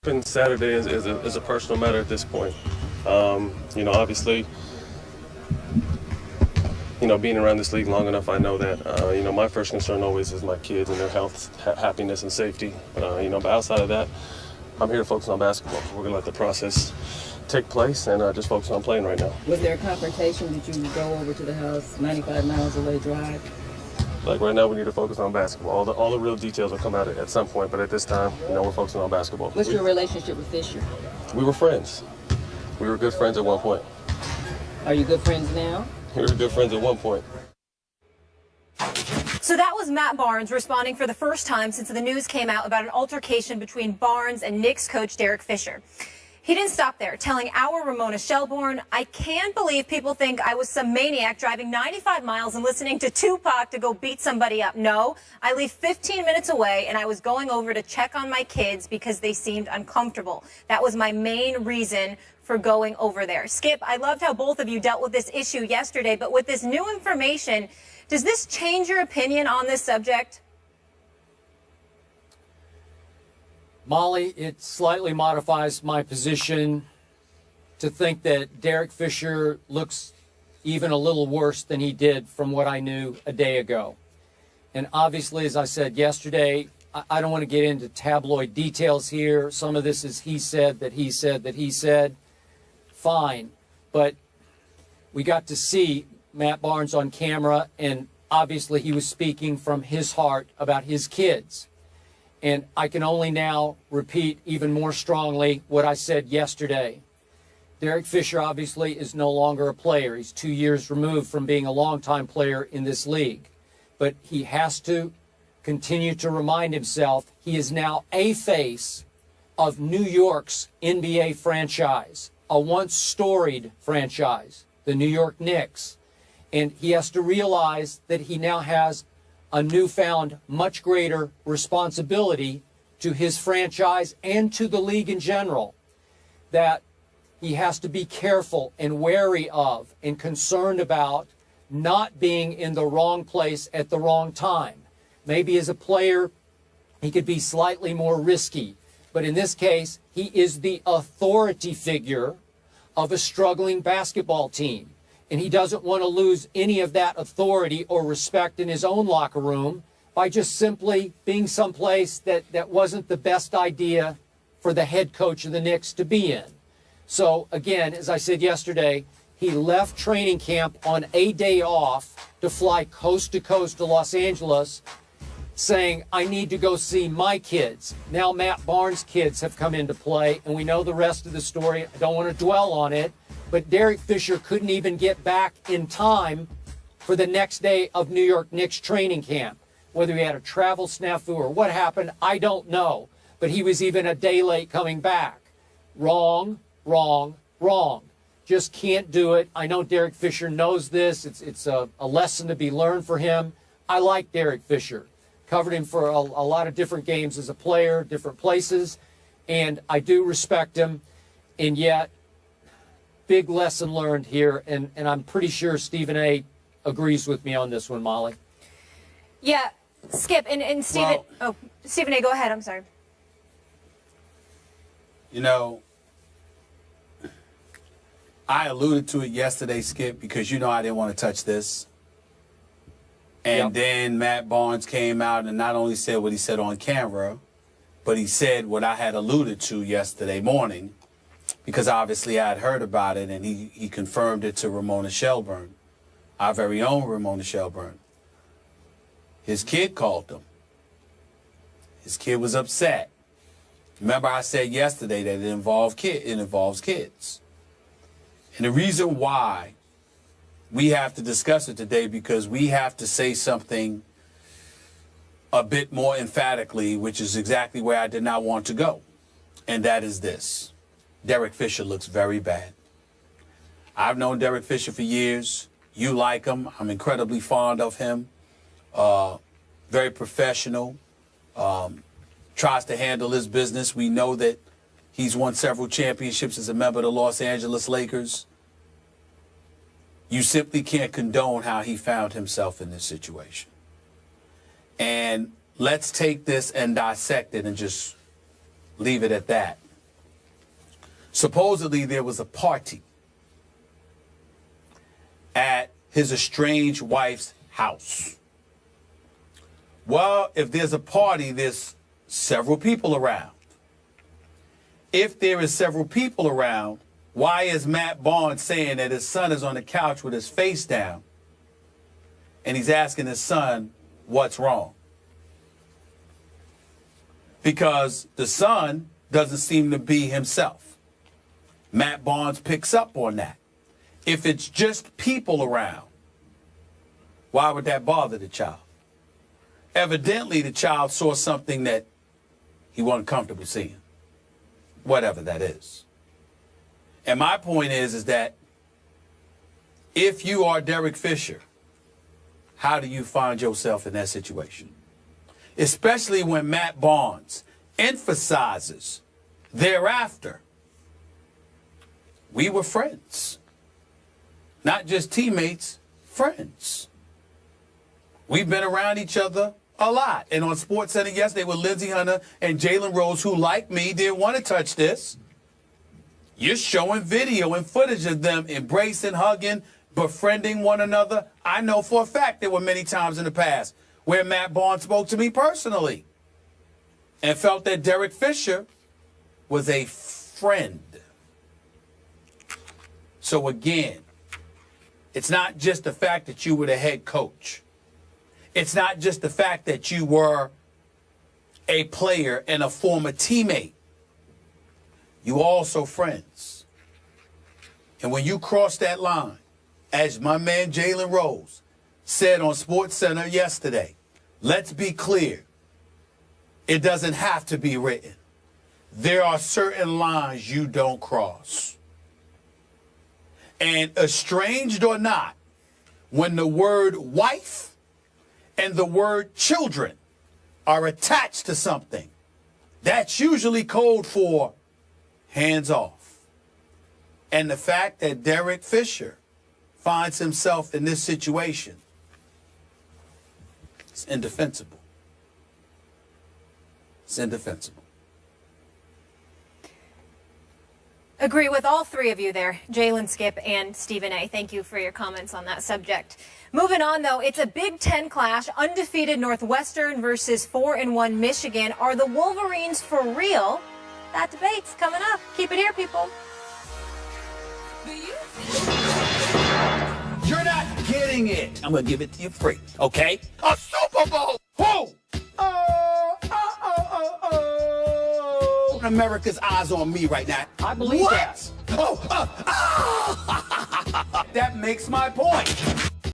happened Saturday is a personal matter at this point. You know, obviously, you know, being around this league long enough, I know that, you know, my first concern always is my kids and their health, happiness, and safety. You know, but outside of that, I'm here to focus on basketball. We're going to let the process take place and just focus on playing right now. Was there a confrontation? Did you go over to the house, 95 miles away drive? Like right now, we need to focus on basketball. All the real details will come out at some point, but at this time, you know, we're focusing on basketball. What's your relationship with Fisher? We were friends. We were good friends at one point. Are you good friends now? We were good friends at one point. So that was Matt Barnes responding for the first time since the news came out about an altercation between Barnes and Knicks coach Derek Fisher. He didn't stop there, telling our Ramona Shelburne, "I can't believe people think I was some maniac driving 95 miles and listening to Tupac to go beat somebody up. No, I leave 15 minutes away and I was going over to check on my kids because they seemed uncomfortable. That was my main reason for going over there." Skip, I loved how both of you dealt with this issue yesterday, but with this new information, does this change your opinion on this subject? Molly, it slightly modifies my position to think that Derek Fisher looks even a little worse than he did from what I knew a day ago. And obviously, as I said yesterday, I don't want to get into tabloid details here. Some of this is he said, that he said, that he said. Fine. But we got to see Matt Barnes on camera, and obviously he was speaking from his heart about his kids. And I can only now repeat even more strongly what I said yesterday. Derek Fisher obviously is no longer a player. He's 2 years removed from being a longtime player in this league. But he has to continue to remind himself he is now a face of New York's NBA franchise, a once storied franchise, the New York Knicks. And he has to realize that he now has a newfound, much greater responsibility to his franchise and to the league in general, that he has to be careful and wary of and concerned about not being in the wrong place at the wrong time. Maybe as a player, he could be slightly more risky, but in this case, he is the authority figure of a struggling basketball team. And he doesn't want to lose any of that authority or respect in his own locker room by just simply being someplace that wasn't the best idea for the head coach of the Knicks to be in. So, again, as I said yesterday, he left training camp on a day off to fly coast to coast to Los Angeles, saying, I need to go see my kids. Now Matt Barnes' kids have come into play, and we know the rest of the story. I don't want to dwell on it. But Derek Fisher couldn't even get back in time for the next day of New York Knicks training camp. Whether he had a travel snafu or what happened, I don't know. But he was even a day late coming back. Wrong, wrong, wrong. Just can't do it. I know Derek Fisher knows this. It's a lesson to be learned for him. I like Derek Fisher. Covered him for a lot of different games as a player, different places. And I do respect him. And yet, big lesson learned here, and I'm pretty sure Stephen A. agrees with me on this one, Molly. Yeah, Skip, and Stephen, Stephen A., go ahead, I'm sorry. You know, I alluded to it yesterday, Skip, because you know I didn't want to touch this. And then Matt Barnes came out and not only said what he said on camera, but he said what I had alluded to yesterday morning, because obviously I had heard about it, and he confirmed it to Ramona Shelburne, our very own Ramona Shelburne. His kid called him. His kid was upset. Remember I said yesterday that it involves kids. And the reason why we have to discuss it today, because we have to say something a bit more emphatically, which is exactly where I did not want to go. And that is this. Derek Fisher looks very bad. I've known Derek Fisher for years. You like him. I'm incredibly fond of him. Very professional. Tries to handle his business. We know that he's won several championships as a member of the Los Angeles Lakers. You simply can't condone how he found himself in this situation. And let's take this and dissect it and just leave it at that. Supposedly there was a party at his estranged wife's house. Well, if there's a party, there's several people around. If there is several people around, why is Matt Barnes saying that his son is on the couch with his face down and he's asking his son what's wrong? Because the son doesn't seem to be himself. Matt Barnes picks up on that. If it's just people around, why would that bother the child? Evidently, the child saw something that he wasn't comfortable seeing, whatever that is. And my point is that if you are Derek Fisher, how do you find yourself in that situation? Especially when Matt Barnes emphasizes thereafter, we were friends. Not just teammates, friends. We've been around each other a lot. And on SportsCenter yesterday with Lindsey Hunter and Jalen Rose, who, like me, didn't want to touch this. You're showing video and footage of them embracing, hugging, befriending one another. I know for a fact there were many times in the past where Matt Barnes spoke to me personally and felt that Derek Fisher was a friend. So again, it's not just the fact that you were the head coach. It's not just the fact that you were a player and a former teammate. You also friends. And when you cross that line, as my man Jalen Rose said on SportsCenter yesterday, let's be clear. It doesn't have to be written. There are certain lines you don't cross. And estranged or not, when the word wife and the word children are attached to something, that's usually code for hands off. And the fact that Derek Fisher finds himself in this situation, it's indefensible. It's indefensible. Agree with all three of you there, Jalen, Skip, and Stephen A. Thank you for your comments on that subject. Moving on, though, it's a Big Ten clash. Undefeated Northwestern versus 4-1 Michigan. Are the Wolverines for real? That debate's coming up. Keep it here, people. You're not getting it. I'm going to give it to you free, okay? A Super Bowl! Whoa! America's eyes on me right now. I believe what? that. That makes my point.